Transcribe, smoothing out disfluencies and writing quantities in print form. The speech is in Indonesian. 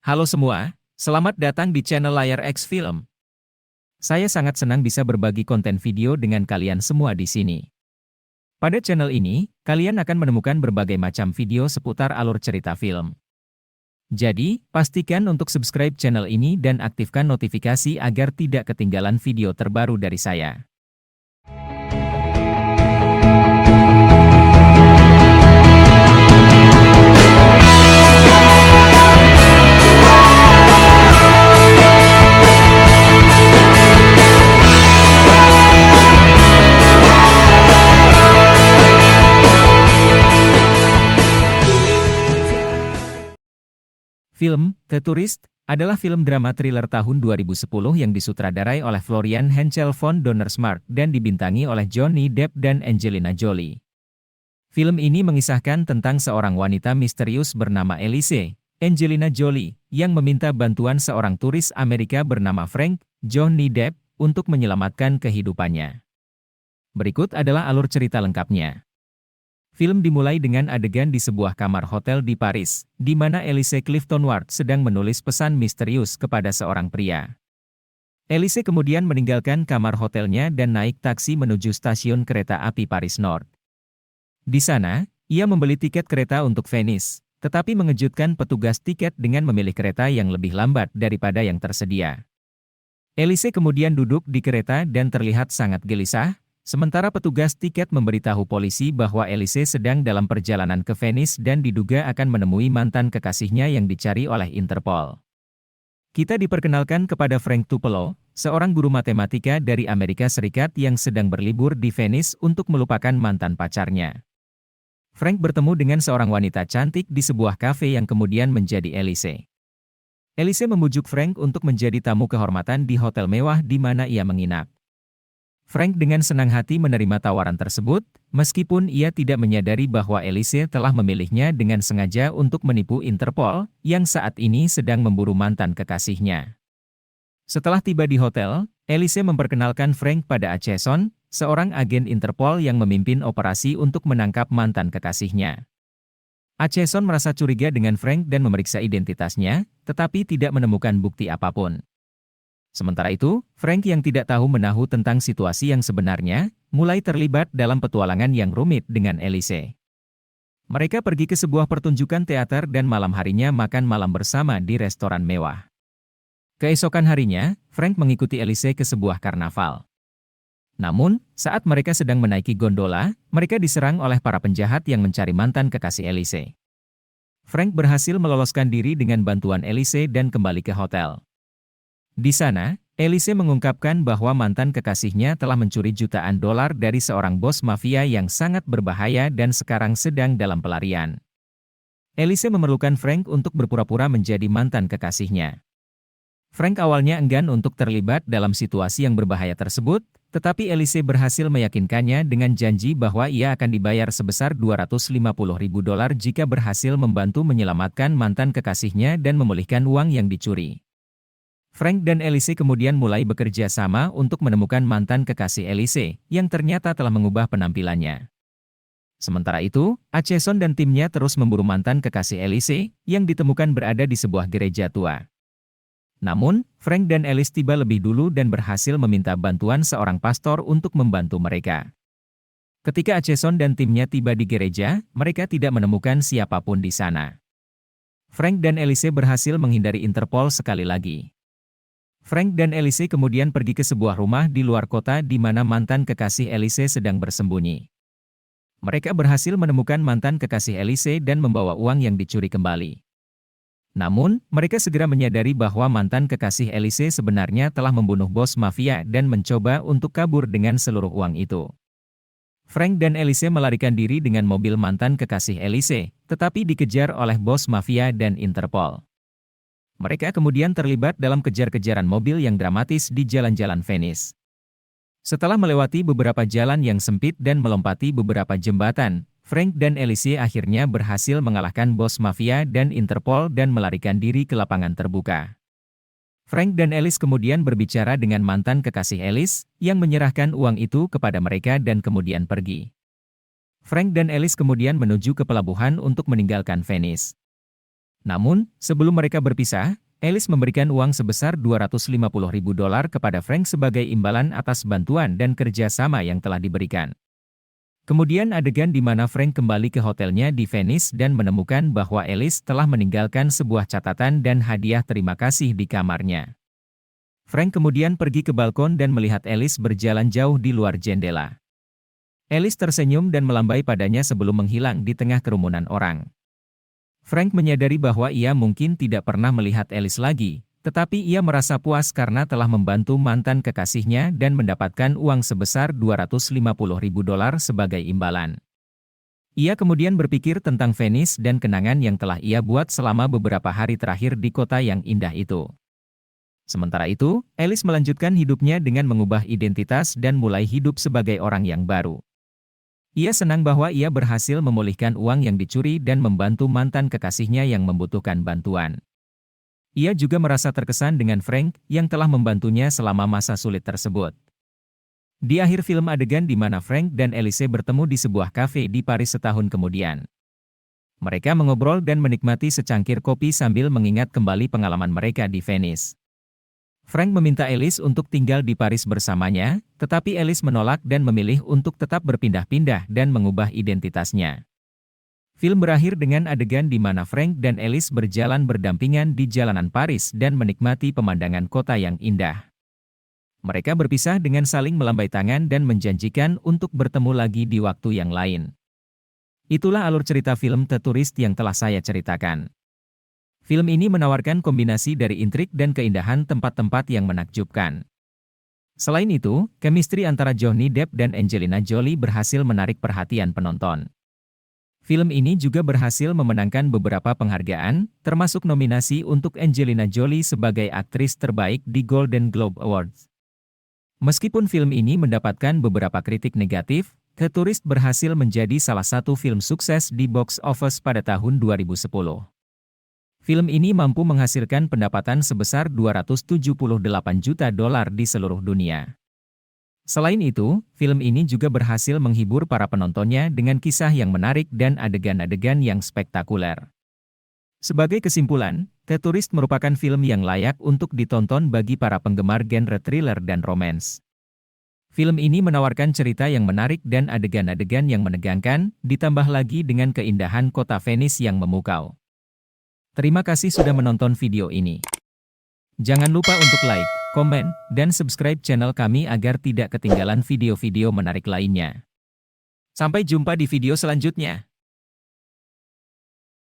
Halo semua, selamat datang di channel Layar X Film. Saya sangat senang bisa berbagi konten video dengan kalian semua di sini. Pada channel ini, kalian akan menemukan berbagai macam video seputar alur cerita film. Jadi, pastikan untuk subscribe channel ini dan aktifkan notifikasi agar tidak ketinggalan video terbaru dari saya. Film The Tourist adalah film drama thriller tahun 2010 yang disutradarai oleh Florian Henschel von Donnersmarck dan dibintangi oleh Johnny Depp dan Angelina Jolie. Film ini mengisahkan tentang seorang wanita misterius bernama Elise, Angelina Jolie, yang meminta bantuan seorang turis Amerika bernama Frank, Johnny Depp, untuk menyelamatkan kehidupannya. Berikut adalah alur cerita lengkapnya. Film dimulai dengan adegan di sebuah kamar hotel di Paris, di mana Elise Clifton Ward sedang menulis pesan misterius kepada seorang pria. Elise kemudian meninggalkan kamar hotelnya dan naik taksi menuju stasiun kereta api Paris Nord. Di sana, ia membeli tiket kereta untuk Venice, tetapi mengejutkan petugas tiket dengan memilih kereta yang lebih lambat daripada yang tersedia. Elise kemudian duduk di kereta dan terlihat sangat gelisah, sementara petugas tiket memberitahu polisi bahwa Elise sedang dalam perjalanan ke Venice dan diduga akan menemui mantan kekasihnya yang dicari oleh Interpol. Kita diperkenalkan kepada Frank Tupelo, seorang guru matematika dari Amerika Serikat yang sedang berlibur di Venice untuk melupakan mantan pacarnya. Frank bertemu dengan seorang wanita cantik di sebuah kafe yang kemudian menjadi Elise. Elise membujuk Frank untuk menjadi tamu kehormatan di hotel mewah di mana ia menginap. Frank dengan senang hati menerima tawaran tersebut, meskipun ia tidak menyadari bahwa Elise telah memilihnya dengan sengaja untuk menipu Interpol, yang saat ini sedang memburu mantan kekasihnya. Setelah tiba di hotel, Elise memperkenalkan Frank pada Acheson, seorang agen Interpol yang memimpin operasi untuk menangkap mantan kekasihnya. Acheson merasa curiga dengan Frank dan memeriksa identitasnya, tetapi tidak menemukan bukti apapun. Sementara itu, Frank yang tidak tahu menahu tentang situasi yang sebenarnya, mulai terlibat dalam petualangan yang rumit dengan Elise. Mereka pergi ke sebuah pertunjukan teater dan malam harinya makan malam bersama di restoran mewah. Keesokan harinya, Frank mengikuti Elise ke sebuah karnaval. Namun, saat mereka sedang menaiki gondola, mereka diserang oleh para penjahat yang mencari mantan kekasih Elise. Frank berhasil meloloskan diri dengan bantuan Elise dan kembali ke hotel. Di sana, Elise mengungkapkan bahwa mantan kekasihnya telah mencuri jutaan dolar dari seorang bos mafia yang sangat berbahaya dan sekarang sedang dalam pelarian. Elise memerlukan Frank untuk berpura-pura menjadi mantan kekasihnya. Frank awalnya enggan untuk terlibat dalam situasi yang berbahaya tersebut, tetapi Elise berhasil meyakinkannya dengan janji bahwa ia akan dibayar sebesar 250.000 dolar jika berhasil membantu menyelamatkan mantan kekasihnya dan memulihkan uang yang dicuri. Frank dan Elise kemudian mulai bekerja sama untuk menemukan mantan kekasih Elise, yang ternyata telah mengubah penampilannya. Sementara itu, Acheson dan timnya terus memburu mantan kekasih Elise, yang ditemukan berada di sebuah gereja tua. Namun, Frank dan Elise tiba lebih dulu dan berhasil meminta bantuan seorang pastor untuk membantu mereka. Ketika Acheson dan timnya tiba di gereja, mereka tidak menemukan siapapun di sana. Frank dan Elise berhasil menghindari Interpol sekali lagi. Frank dan Elise kemudian pergi ke sebuah rumah di luar kota di mana mantan kekasih Elise sedang bersembunyi. Mereka berhasil menemukan mantan kekasih Elise dan membawa uang yang dicuri kembali. Namun, mereka segera menyadari bahwa mantan kekasih Elise sebenarnya telah membunuh bos mafia dan mencoba untuk kabur dengan seluruh uang itu. Frank dan Elise melarikan diri dengan mobil mantan kekasih Elise, tetapi dikejar oleh bos mafia dan Interpol. Mereka kemudian terlibat dalam kejar-kejaran mobil yang dramatis di jalan-jalan Venice. Setelah melewati beberapa jalan yang sempit dan melompati beberapa jembatan, Frank dan Elise akhirnya berhasil mengalahkan bos mafia dan Interpol dan melarikan diri ke lapangan terbuka. Frank dan Elise kemudian berbicara dengan mantan kekasih Elise, yang menyerahkan uang itu kepada mereka dan kemudian pergi. Frank dan Elise kemudian menuju ke pelabuhan untuk meninggalkan Venice. Namun, sebelum mereka berpisah, Alice memberikan uang sebesar $250.000 kepada Frank sebagai imbalan atas bantuan dan kerja sama yang telah diberikan. Kemudian adegan di mana Frank kembali ke hotelnya di Venice dan menemukan bahwa Alice telah meninggalkan sebuah catatan dan hadiah terima kasih di kamarnya. Frank kemudian pergi ke balkon dan melihat Alice berjalan jauh di luar jendela. Alice tersenyum dan melambai padanya sebelum menghilang di tengah kerumunan orang. Frank menyadari bahwa ia mungkin tidak pernah melihat Alice lagi, tetapi ia merasa puas karena telah membantu mantan kekasihnya dan mendapatkan uang sebesar $250.000 sebagai imbalan. Ia kemudian berpikir tentang Venice dan kenangan yang telah ia buat selama beberapa hari terakhir di kota yang indah itu. Sementara itu, Alice melanjutkan hidupnya dengan mengubah identitas dan mulai hidup sebagai orang yang baru. Ia senang bahwa ia berhasil memulihkan uang yang dicuri dan membantu mantan kekasihnya yang membutuhkan bantuan. Ia juga merasa terkesan dengan Frank yang telah membantunya selama masa sulit tersebut. Di akhir film adegan di mana Frank dan Alice bertemu di sebuah kafe di Paris setahun kemudian. Mereka mengobrol dan menikmati secangkir kopi sambil mengingat kembali pengalaman mereka di Venice. Frank meminta Alice untuk tinggal di Paris bersamanya, tetapi Alice menolak dan memilih untuk tetap berpindah-pindah dan mengubah identitasnya. Film berakhir dengan adegan di mana Frank dan Alice berjalan berdampingan di jalanan Paris dan menikmati pemandangan kota yang indah. Mereka berpisah dengan saling melambai tangan dan menjanjikan untuk bertemu lagi di waktu yang lain. Itulah alur cerita film The Tourist yang telah saya ceritakan. Film ini menawarkan kombinasi dari intrik dan keindahan tempat-tempat yang menakjubkan. Selain itu, chemistry antara Johnny Depp dan Angelina Jolie berhasil menarik perhatian penonton. Film ini juga berhasil memenangkan beberapa penghargaan, termasuk nominasi untuk Angelina Jolie sebagai aktris terbaik di Golden Globe Awards. Meskipun film ini mendapatkan beberapa kritik negatif, The Tourist berhasil menjadi salah satu film sukses di box office pada tahun 2010. Film ini mampu menghasilkan pendapatan sebesar $278 juta di seluruh dunia. Selain itu, film ini juga berhasil menghibur para penontonnya dengan kisah yang menarik dan adegan-adegan yang spektakuler. Sebagai kesimpulan, The Tourist merupakan film yang layak untuk ditonton bagi para penggemar genre thriller dan romance. Film ini menawarkan cerita yang menarik dan adegan-adegan yang menegangkan, ditambah lagi dengan keindahan kota Venice yang memukau. Terima kasih sudah menonton video ini. Jangan lupa untuk like, komen, dan subscribe channel kami agar tidak ketinggalan video-video menarik lainnya. Sampai jumpa di video selanjutnya.